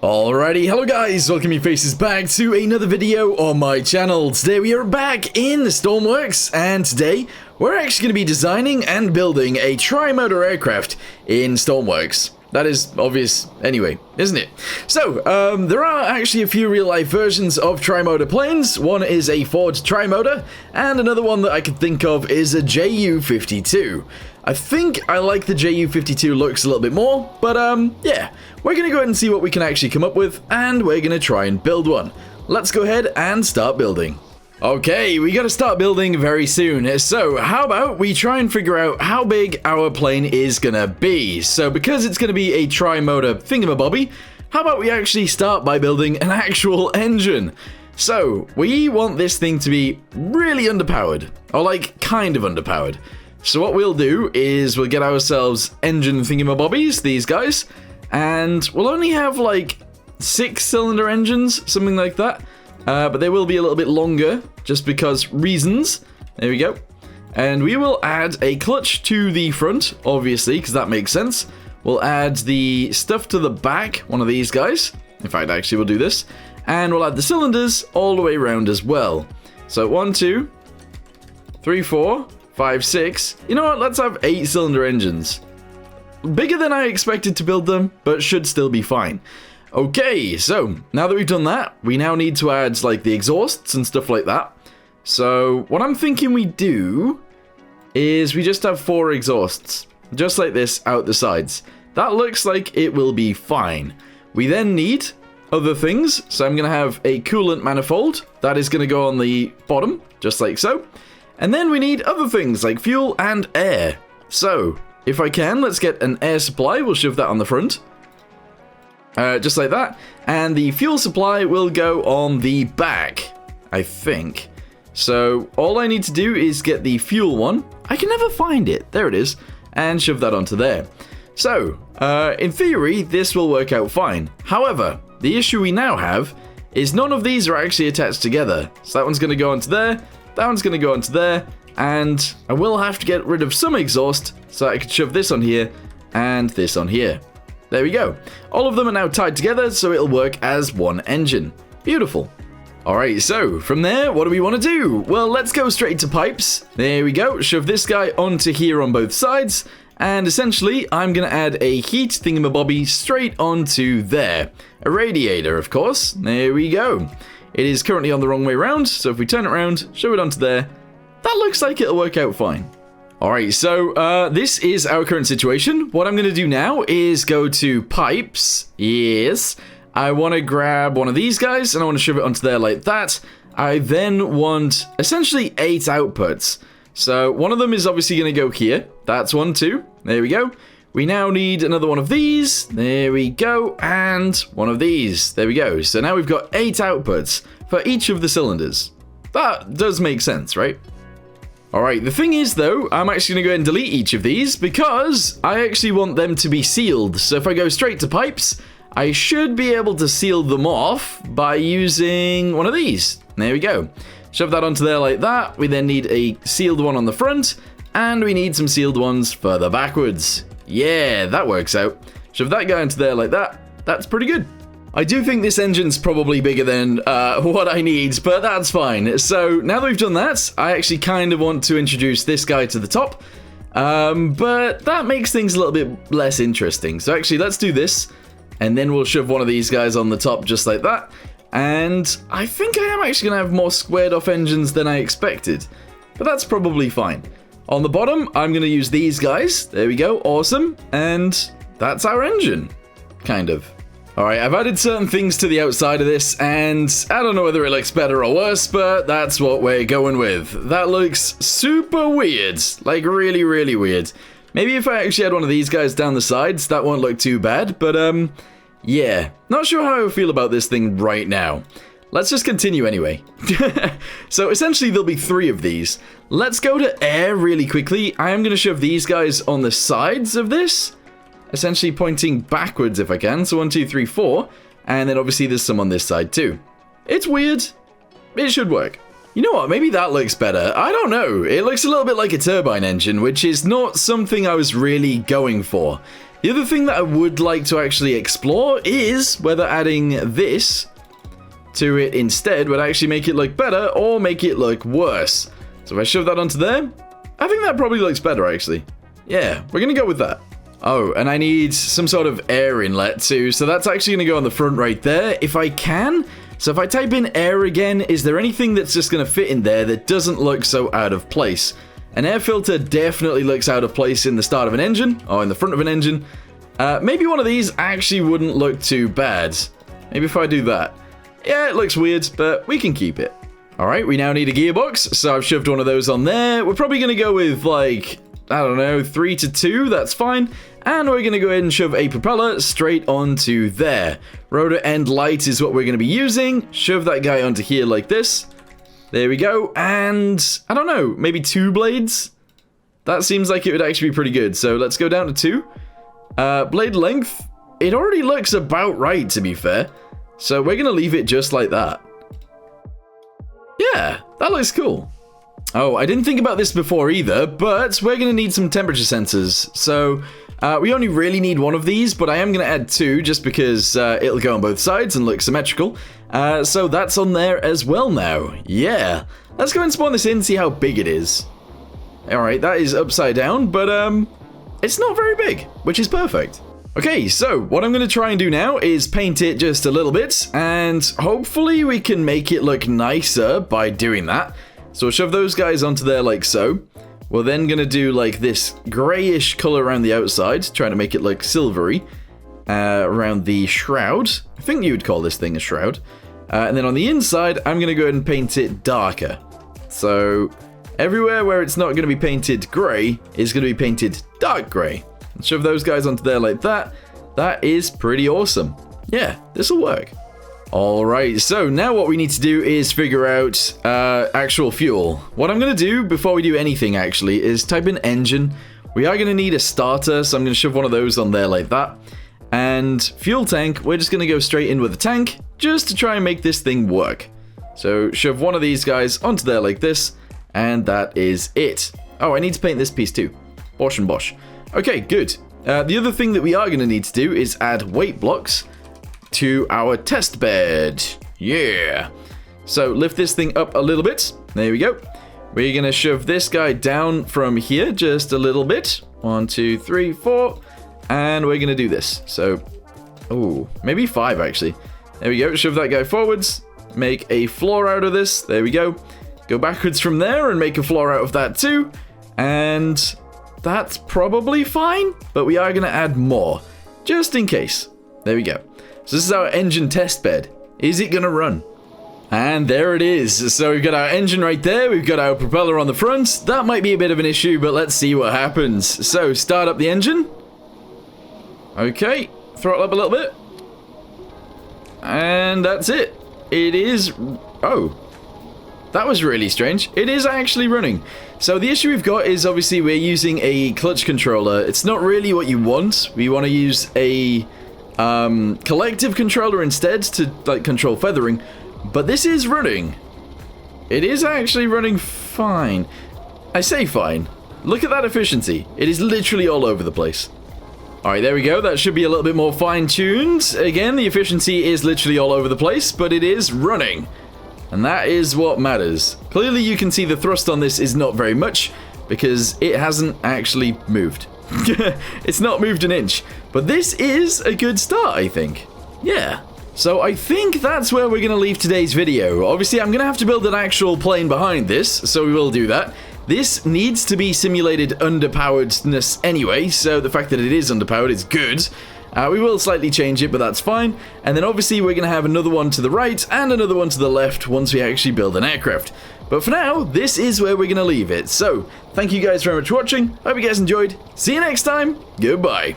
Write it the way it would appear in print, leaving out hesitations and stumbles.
Alrighty, hello guys, welcome you faces back to another video on my channel. Today we are back in Stormworks, and today we're actually going to be designing and building a TriMotor aircraft in Stormworks. That is obvious anyway, isn't it? So, there are actually a few real-life versions of TriMotor planes. One is a forged TriMotor, and another one that I could think of is a JU-52. I think I like the JU-52 looks a little bit more, but yeah, we're going to go ahead and see what we can actually come up with, and we're going to try and build one. Let's go ahead and start building. Okay, we got to start building very soon, so how about we try and figure out how big our plane is going to be. So because it's going to be a TriMotor thingamabobby, how about we actually start by building an actual engine? So we want this thing to be really underpowered, or like kind of underpowered. So what we'll do is we'll get ourselves engine thingamabobbies, these guys, and we'll only have like 6-cylinder engines, something like that. But they will be a little bit longer, just because reasons. There we go. And we will add a clutch to the front, obviously, because that makes sense. We'll add the stuff to the back, one of these guys. In fact, actually, we'll do this. And we'll add the cylinders all the way around as well. So 1, 2, 3, 4, 5, 6. You know what? Let's have 8-cylinder engines. Bigger than I expected to build them, but should still be fine. Okay, so now that we've done that, we now need to add like the exhausts and stuff like that. So what I'm thinking we do is we just have 4 exhausts, just like this out the sides. That looks like it will be fine. We then need other things, so I'm going to have a coolant manifold. That is going to go on the bottom, just like so. And then we need other things like fuel and air. So if I can, let's get an air supply. We'll shove that on the front. Just like that, and the fuel supply will go on the back, I think. So all I need to do is get the fuel one. I can never find it. There it is, and shove that onto there. So in theory, this will work out fine. However, the issue we now have is none of these are actually attached together. So that one's going to go onto there, that one's going to go onto there, and I will have to get rid of some exhaust so I can shove this on here and this on here. There we go. All of them are now tied together, so it'll work as one engine. Beautiful. Alright, so from there, what do we want to do? Well, let's go straight to pipes. There we go. Shove this guy onto here on both sides. And essentially, I'm going to add a heat thingamabobby straight onto there. A radiator, of course. There we go. It is currently on the wrong way around, so if we turn it around, shove it onto there, that looks like it'll work out fine. Alright, so this is our current situation. What I'm going to do now is go to pipes. Yes. I want to grab one of these guys, and I want to shove it onto there like that. I then want essentially 8 outputs. So one of them is obviously going to go here. That's 1, 2. There we go. We now need another one of these. There we go. And one of these. There we go. So now we've got 8 outputs for each of the cylinders. That does make sense, right? Alright, the thing is though, I'm actually going to go ahead and delete each of these because I actually want them to be sealed. So if I go straight to pipes, I should be able to seal them off by using one of these. There we go. Shove that onto there like that. We then need a sealed one on the front, and we need some sealed ones further backwards. Yeah, that works out. Shove that guy into there like that. That's pretty good. I do think this engine's probably bigger than what I need, but that's fine. So now that we've done that, I actually kind of want to introduce this guy to the top, but that makes things a little bit less interesting. So actually, let's do this, and then we'll shove one of these guys on the top just like that. And I think I am actually going to have more squared off engines than I expected, but that's probably fine. On the bottom, I'm going to use these guys. There we go. Awesome. And that's our engine, kind of. Alright, I've added certain things to the outside of this, and I don't know whether it looks better or worse, but that's what we're going with. That looks super weird. Like, really, really weird. Maybe if I actually had one of these guys down the sides, that won't look too bad, but, yeah. Not sure how I feel about this thing right now. Let's just continue anyway. So, essentially, there'll be 3 of these. Let's go to air really quickly. I am going to shove these guys on the sides of this. Essentially pointing backwards if I can. So 1, 2, 3, 4. And then obviously there's some on this side too. It's weird. It should work. You know what? Maybe that looks better. I don't know. It looks a little bit like a turbine engine, which is not something I was really going for. The other thing that I would like to actually explore is whether adding this to it instead would actually make it look better or make it look worse. So if I shove that onto there, I think that probably looks better actually. Yeah, we're gonna go with that. Oh, and I need some sort of air inlet too, so that's actually gonna go on the front right there, if I can. So if I type in air again, is there anything that's just gonna fit in there that doesn't look so out of place? An air filter definitely looks out of place in the start of an engine, or in the front of an engine. Maybe one of these actually wouldn't look too bad. Maybe if I do that. Yeah, it looks weird, but we can keep it. Alright, we now need a gearbox, so I've shoved one of those on there. We're probably gonna go with, like, I don't know, 3 to 2, that's fine. And we're going to go ahead and shove a propeller straight onto there. Rotor end light is what we're going to be using. Shove that guy onto here like this. There we go. And I don't know, maybe 2 blades? That seems like it would actually be pretty good. So let's go down to 2. Blade length. It already looks about right, to be fair. So we're going to leave it just like that. Yeah, that looks cool. Oh, I didn't think about this before either, but we're going to need some temperature sensors. So we only really need one of these, but I am going to add 2 just because it'll go on both sides and look symmetrical. So that's on there as well now. Yeah. Let's go and spawn this in, see how big it is. Alright, that is upside down, but it's not very big, which is perfect. Okay, so what I'm going to try and do now is paint it just a little bit, and hopefully we can make it look nicer by doing that. So we'll shove those guys onto there like so. We're then going to do like this grayish color around the outside, trying to make it look silvery around the shroud. I think you would call this thing a shroud. And then on the inside, I'm going to go ahead and paint it darker. So everywhere where it's not going to be painted gray is going to be painted dark gray. And shove those guys onto there like that. That is pretty awesome. Yeah, this will work. Alright, so now what we need to do is figure out actual fuel. What I'm going to do before we do anything actually is type in engine. We are going to need a starter, so I'm going to shove one of those on there like that. And fuel tank, we're just going to go straight in with a tank just to try and make this thing work. So shove one of these guys onto there like this, and that is it. Oh, I need to paint this piece too. Bosh and bosh. Okay, good. The other thing that we are going to need to do is add weight blocks to our test bed. Yeah. So lift this thing up a little bit. There we go. We're going to shove this guy down from here just a little bit. 1, 2, 3, 4. And we're going to do this. So, oh, maybe 5 actually. There we go. Shove that guy forwards. Make a floor out of this. There we go. Go backwards from there and make a floor out of that too. And that's probably fine. But we are going to add more. Just in case. There we go. So this is our engine test bed. Is it going to run? And there it is. So we've got our engine right there. We've got our propeller on the front. That might be a bit of an issue, but let's see what happens. So start up the engine. Okay. Throttle up a little bit. And that's it. It is... Oh. That was really strange. It is actually running. So the issue we've got is obviously we're using a clutch controller. It's not really what you want. We want to use a... collective controller instead to like control feathering, but this is running. It is actually running fine. I say fine. Look at that efficiency. It is literally all over the place. Alright, there we go. That should be a little bit more fine-tuned. Again, the efficiency is literally all over the place, but it is running. And that is what matters. Clearly you can see the thrust on this is not very much because it hasn't actually moved. It's not moved an inch, but this is a good start, I think. Yeah. So I think that's where we're going to leave today's video. Obviously, I'm going to have to build an actual plane behind this, so we will do that. This needs to be simulated underpoweredness anyway, so the fact that it is underpowered is good. We will slightly change it, but that's fine. And then obviously we're going to have another one to the right and another one to the left once we actually build an aircraft. But for now, this is where we're going to leave it. So, thank you guys very much for watching. Hope you guys enjoyed. See you next time. Goodbye.